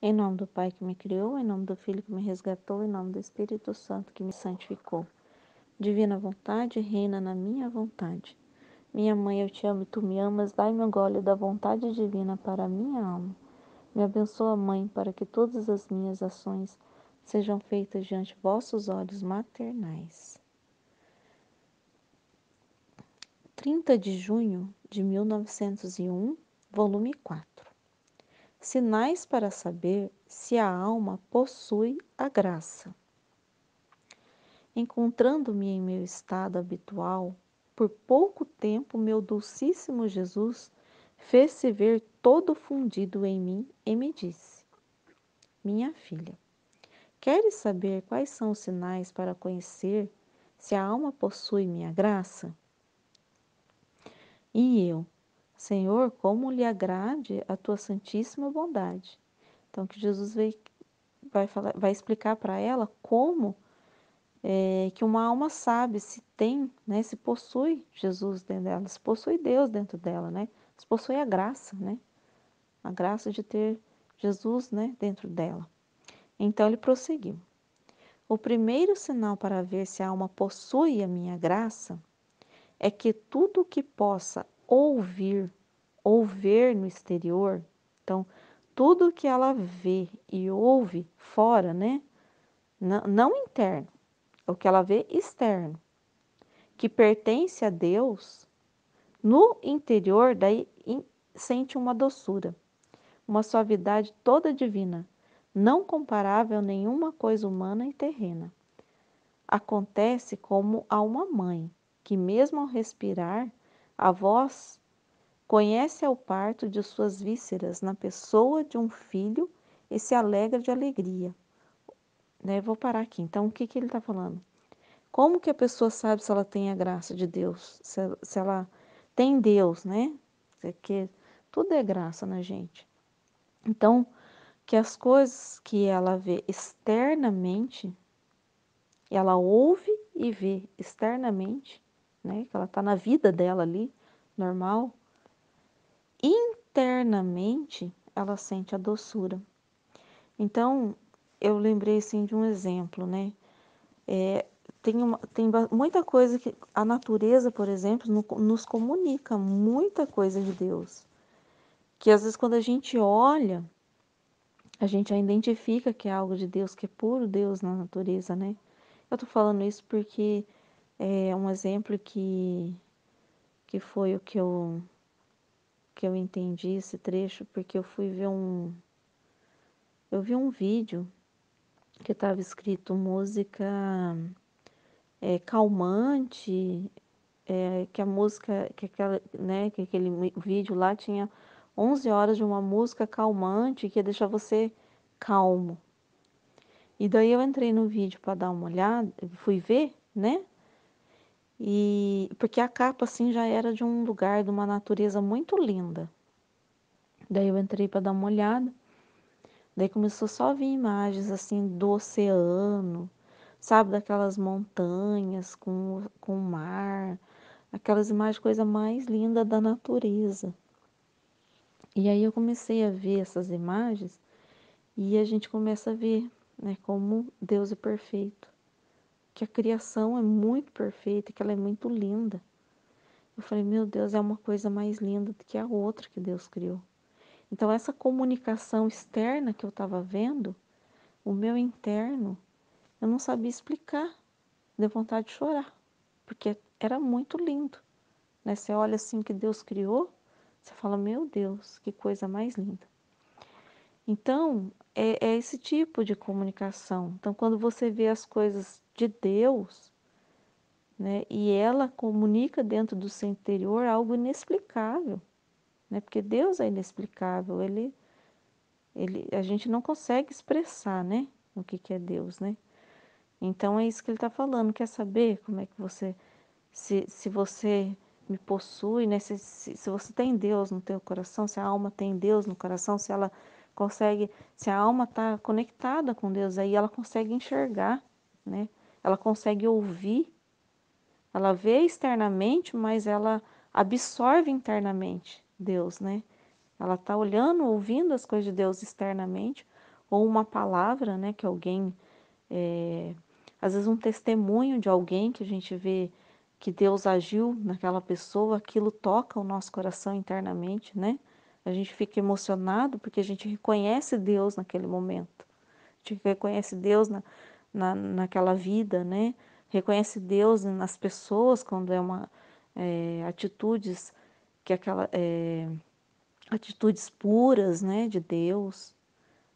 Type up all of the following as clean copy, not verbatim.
Em nome do Pai que me criou, em nome do Filho que me resgatou, em nome do Espírito Santo que me santificou. Divina vontade, reina na minha vontade. Minha mãe, eu te amo e tu me amas, dai-me um gole da vontade divina para a minha alma. Me abençoa, Mãe, para que todas as minhas ações sejam feitas diante de vossos olhos maternais. 30 de junho de 1901, volume 4. Sinais para saber se a alma possui a graça. Encontrando-me em meu estado habitual, por pouco tempo meu dulcíssimo Jesus fez-se ver todo fundido em mim e me disse: Minha filha, queres saber quais são os sinais para conhecer se a alma possui minha graça? E eu: Senhor, como lhe agrade a tua santíssima bondade. Então, que Jesus vai explicar para ela como que uma alma sabe se tem, né, se possui Jesus dentro dela, se possui Deus dentro dela, né, se possui a graça, né, a graça de ter Jesus, né, dentro dela. Então ele prosseguiu. O primeiro sinal para ver se a alma possui a minha graça é que tudo que possa ouvir ou ver no exterior, então tudo que ela vê e ouve fora, né, não interno, o que ela vê externo, que pertence a Deus, no interior daí sente uma doçura, uma suavidade toda divina, não comparável a nenhuma coisa humana e terrena. Acontece como a uma mãe, que mesmo ao respirar, a voz conhece ao parto de suas vísceras na pessoa de um filho e se alegra de alegria. Né? Vou parar aqui. Então, o que ele está falando? Como que a pessoa sabe se ela tem a graça de Deus? Se ela tem Deus, né? Porque tudo é graça na gente. Então, que as coisas que ela vê externamente, ela ouve e vê externamente, né? Que ela está na vida dela ali, normal. Internamente, ela sente a doçura. Então, eu lembrei assim de um exemplo, né? Tem muita coisa que a natureza, por exemplo, nos comunica muita coisa de Deus. Que às vezes quando a gente olha, a gente já identifica que é algo de Deus, que é puro Deus na natureza, né? Eu tô falando isso porque é um exemplo que foi o que eu entendi esse trecho, porque eu vi um vídeo que estava escrito música calmante, que a música, que aquela, né, que aquele vídeo lá tinha 11 horas de uma música calmante que ia deixar você calmo. E daí eu entrei no vídeo para dar uma olhada, fui ver, né? E porque a capa assim já era de um lugar, de uma natureza muito linda. Daí eu entrei para dar uma olhada. Daí começou só a vir imagens assim do oceano, sabe, daquelas montanhas com o mar, aquelas imagens, coisa mais linda da natureza. E aí eu comecei a ver essas imagens e a gente começa a ver, né, como Deus é perfeito, que a criação é muito perfeita, que ela é muito linda. Eu falei, meu Deus, é uma coisa mais linda do que a outra que Deus criou. Então essa comunicação externa que eu estava vendo, o meu interno, eu não sabia explicar, deu vontade de chorar, porque era muito lindo, né? Você olha assim que Deus criou, você fala, meu Deus, que coisa mais linda. Então, é esse tipo de comunicação. Então, quando você vê as coisas de Deus, né, e ela comunica dentro do seu interior algo inexplicável, né? Porque Deus é inexplicável, a gente não consegue expressar, né, o que é Deus, né? Então é isso que ele está falando. Quer saber como é que você, se você me possui, né? Se você tem Deus no teu coração, se a alma tem Deus no coração, se ela consegue, se a alma está conectada com Deus, aí ela consegue enxergar, né? Ela consegue ouvir, ela vê externamente, mas ela absorve internamente Deus, né? Ela está olhando, ouvindo as coisas de Deus externamente, ou uma palavra, né, que alguém, é, às vezes um testemunho de alguém que a gente vê que Deus agiu naquela pessoa, aquilo toca o nosso coração internamente, né? A gente fica emocionado porque a gente reconhece Deus naquele momento. A gente reconhece Deus naquela vida, né? Reconhece Deus nas pessoas quando é uma atitudes que aquela atitudes puras, né, de Deus,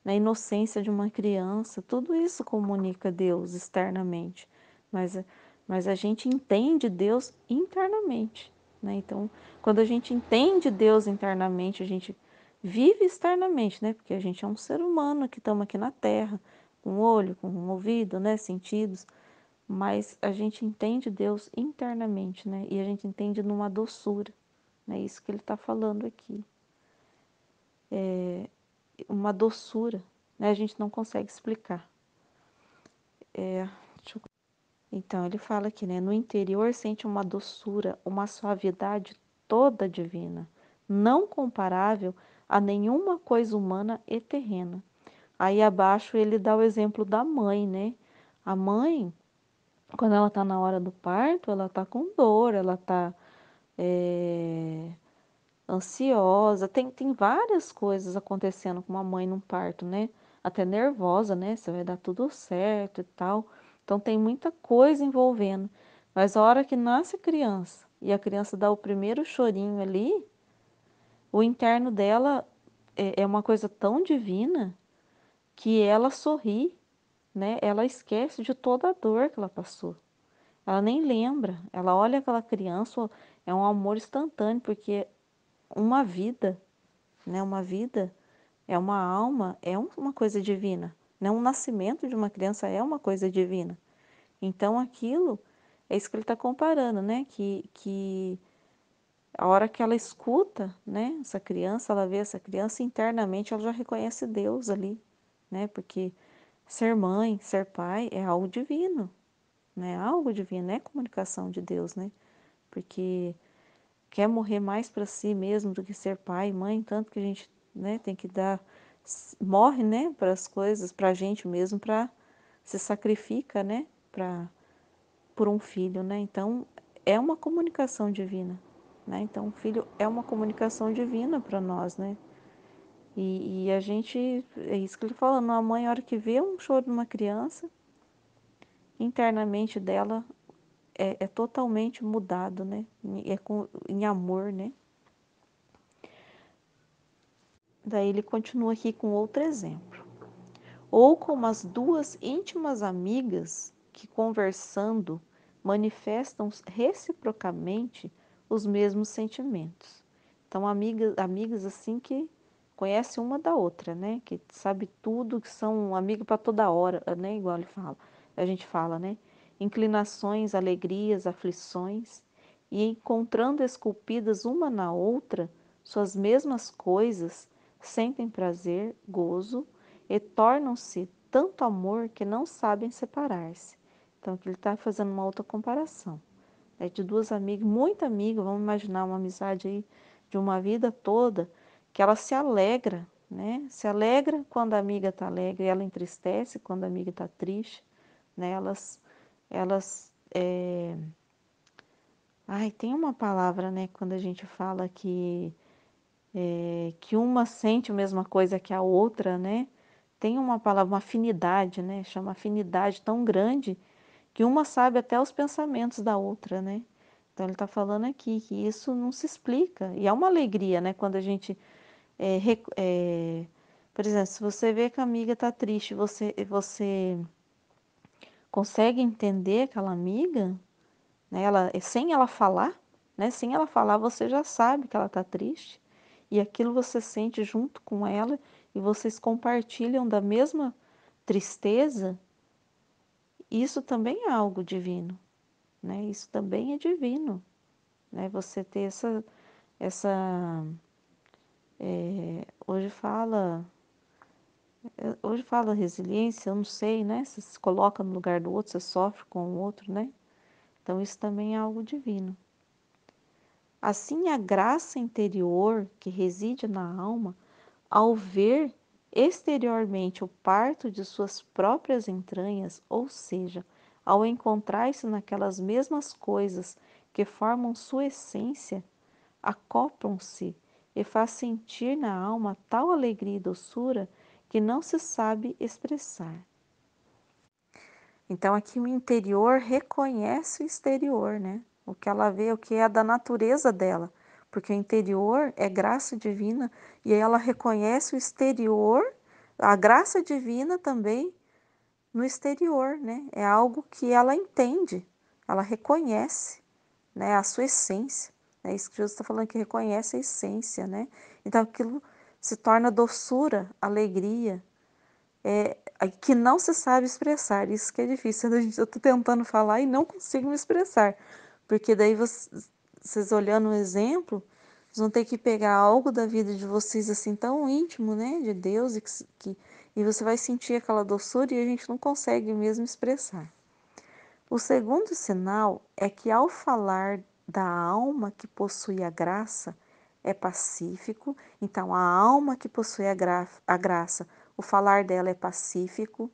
na inocência de uma criança, tudo isso comunica Deus externamente, mas, mas a gente entende Deus internamente, né? Então, quando a gente entende Deus internamente, a gente vive externamente, né? Porque a gente é um ser humano que estamos aqui na Terra, com um olho, com um ouvido, né? Sentidos, mas a gente entende Deus internamente, né? E a gente entende numa doçura, né? Isso que ele está falando aqui, uma doçura, né? A gente não consegue explicar. Deixa eu... Então, ele fala aqui, né? No interior sente uma doçura, uma suavidade toda divina, não comparável a nenhuma coisa humana e terrena. Aí abaixo ele dá o exemplo da mãe, né? A mãe, quando ela tá na hora do parto, ela tá com dor, ela tá ansiosa, tem várias coisas acontecendo com uma mãe num parto, né? Até nervosa, né? Se vai dar tudo certo e tal. Então tem muita coisa envolvendo. Mas a hora que nasce a criança e a criança dá o primeiro chorinho ali, o interno dela é uma coisa tão divina que ela sorri, né? Ela esquece de toda a dor que ela passou. Ela nem lembra. Ela olha aquela criança, é um amor instantâneo, porque uma vida, né? Uma vida é uma alma, é uma coisa divina, né? Um nascimento de uma criança é uma coisa divina. Então aquilo é isso que ele está comparando, né? Que a hora que ela escuta, né? Essa criança, ela vê essa criança internamente, ela já reconhece Deus ali, né? Porque ser mãe, ser pai é algo divino, né? Algo divino, é comunicação de Deus, né? Porque quer morrer mais para si mesmo do que ser pai e mãe, tanto que a gente, né, tem que dar, morre, né, para as coisas, para a gente mesmo, para se sacrifica, né, para por um filho, né? Então é uma comunicação divina, né? Então o filho é uma comunicação divina para nós, né? E a gente, é isso que ele falou, uma mãe, a hora que vê um choro de uma criança, internamente dela é totalmente mudado, né? Em amor, né? Daí ele continua aqui com outro exemplo. Ou como as duas íntimas amigas que, conversando, manifestam reciprocamente os mesmos sentimentos. Então, amigas assim que conhecem uma da outra, né? Que sabe tudo, que são amigas para toda hora, né? Igual ele fala, a gente fala, né? Inclinações, alegrias, aflições, e encontrando esculpidas uma na outra suas mesmas coisas, sentem prazer, gozo e tornam-se tanto amor que não sabem separar-se. Então, aqui ele está fazendo uma outra comparação. É de duas amigas, muito amigas, vamos imaginar uma amizade aí de uma vida toda, que ela se alegra, né? Se alegra quando a amiga está alegre, ela entristece quando a amiga está triste, né? Elas, ai, tem uma palavra, né? Quando a gente fala que uma sente a mesma coisa que a outra, né? Tem uma palavra, uma afinidade, né? Chama afinidade tão grande que uma sabe até os pensamentos da outra, né? Então ele está falando aqui que isso não se explica. E é uma alegria, né? Quando a gente, por exemplo, se você vê que a amiga está triste, você consegue entender aquela amiga, né? Sem ela falar, né? Sem ela falar, você já sabe que ela está triste. E aquilo você sente junto com ela e vocês compartilham da mesma tristeza. Isso também é algo divino, né? Isso também é divino, né? Você ter essa hoje fala resiliência, eu não sei, né? Você se coloca no lugar do outro, você sofre com o outro, né? Então isso também é algo divino. Assim, a graça interior que reside na alma, ao ver exteriormente o parto de suas próprias entranhas, ou seja, ao encontrar-se naquelas mesmas coisas que formam sua essência, acoplam-se e faz sentir na alma tal alegria e doçura que não se sabe expressar. Então aqui o interior reconhece o exterior, né? O que ela vê, o que é da natureza dela, porque o interior é graça divina e aí ela reconhece o exterior, a graça divina também no exterior, né? É algo que ela entende, ela reconhece, né? A sua essência. É isso que Jesus está falando, que reconhece a essência, né? Então aquilo se torna doçura, alegria, que não se sabe expressar. Isso que é difícil. Eu estou tentando falar e não consigo me expressar. Porque daí vocês olhando o exemplo, vocês vão ter que pegar algo da vida de vocês assim tão íntimo, né? De Deus, e você vai sentir aquela doçura e a gente não consegue mesmo expressar. O segundo sinal é que ao falar da alma que possui a graça, é pacífico. Então, a alma que possui a graça, o falar dela é pacífico,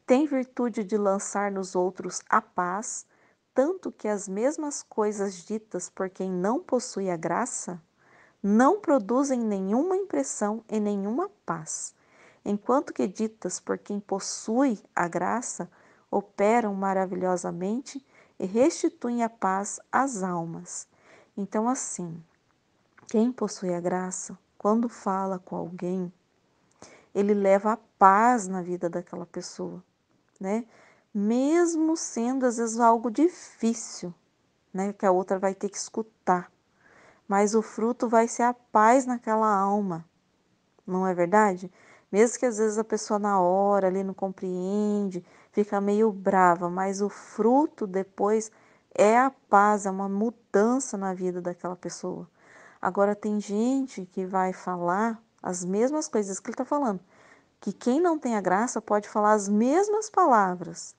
tem virtude de lançar nos outros a paz, tanto que as mesmas coisas ditas por quem não possui a graça não produzem nenhuma impressão e nenhuma paz, enquanto que ditas por quem possui a graça operam maravilhosamente e restituem a paz às almas. Então, assim, quem possui a graça, quando fala com alguém, ele leva a paz na vida daquela pessoa, né? Mesmo sendo às vezes algo difícil, né, que a outra vai ter que escutar, mas o fruto vai ser a paz naquela alma, não é verdade? Mesmo que às vezes a pessoa na hora ali não compreende, fica meio brava, mas o fruto depois é a paz, é uma mudança na vida daquela pessoa. Agora tem gente que vai falar as mesmas coisas que ele está falando, que quem não tem a graça pode falar as mesmas palavras,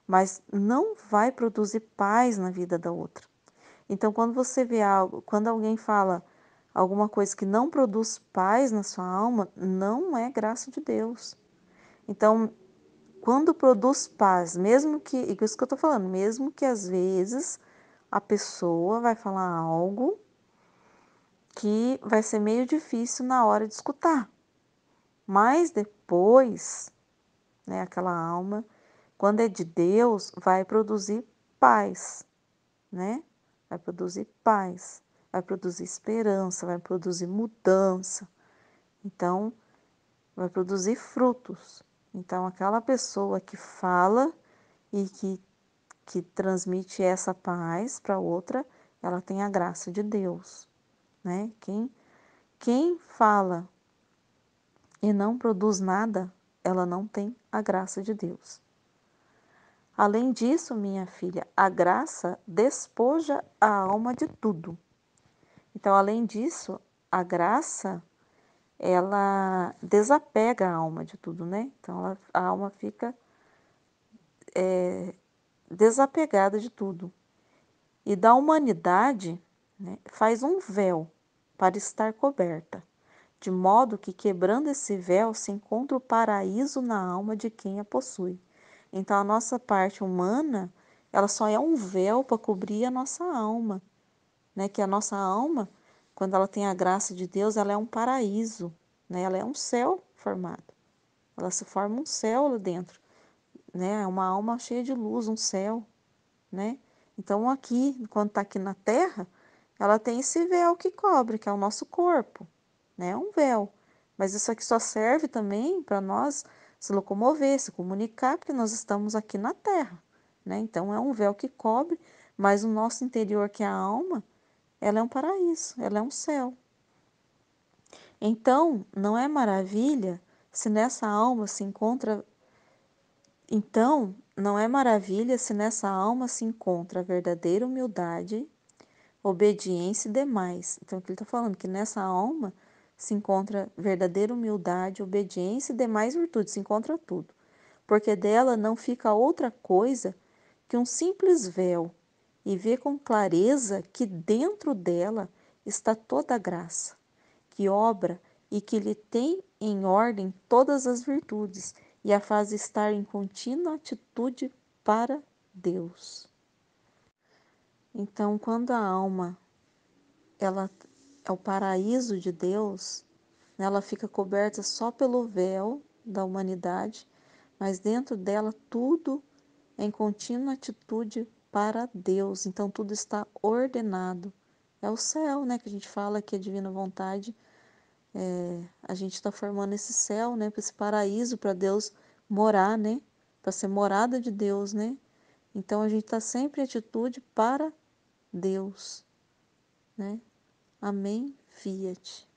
mas não vai produzir paz na vida da outra. Então, quando você vê algo, quando alguém fala alguma coisa que não produz paz na sua alma, não é graça de Deus. Então, quando produz paz, mesmo que, isso que eu estou falando, mesmo que às vezes a pessoa vai falar algo que vai ser meio difícil na hora de escutar, mas depois, né, aquela alma, quando é de Deus, vai produzir paz, né? Vai produzir paz, vai produzir esperança, vai produzir mudança. Então, vai produzir frutos. Então, aquela pessoa que fala e que transmite essa paz para outra, ela tem a graça de Deus, né? Quem fala e não produz nada, ela não tem a graça de Deus. Além disso, minha filha, a graça despoja a alma de tudo. Então, além disso, a graça, ela desapega a alma de tudo, né? Então, a alma fica desapegada de tudo. E da humanidade, né, faz um véu para estar coberta, de modo que quebrando esse véu se encontra o paraíso na alma de quem a possui. Então, a nossa parte humana, ela só é um véu para cobrir a nossa alma, né? Que a nossa alma, quando ela tem a graça de Deus, ela é um paraíso, né? Ela é um céu formado. Ela se forma um céu lá dentro, né? É uma alma cheia de luz, um céu, né? Então aqui, quando está aqui na Terra, ela tem esse véu que cobre, que é o nosso corpo, né? É um véu. Mas isso aqui só serve também para nós se locomover, se comunicar, porque nós estamos aqui na Terra, né? Então é um véu que cobre, mas o nosso interior, que é a alma, ela é um paraíso, ela é um céu. Então, não é maravilha se nessa alma se encontra. Então, não é maravilha se nessa alma se encontra verdadeira humildade, obediência e demais. Então, o que ele está falando? Que nessa alma se encontra verdadeira humildade, obediência e demais virtudes, se encontra tudo. Porque dela não fica outra coisa que um simples véu, e vê com clareza que dentro dela está toda a graça, que obra e que lhe tem em ordem todas as virtudes e a faz estar em contínua atitude para Deus. Então, quando a alma ela é o paraíso de Deus, né, ela fica coberta só pelo véu da humanidade, mas dentro dela tudo é em contínua atitude para Deus. Então tudo está ordenado. É o céu, né, que a gente fala que é divina vontade. A gente está formando esse céu, né, esse paraíso para Deus morar, né, para ser morada de Deus, né. Então a gente está sempre em atitude para Deus, né. Amém, Fiat.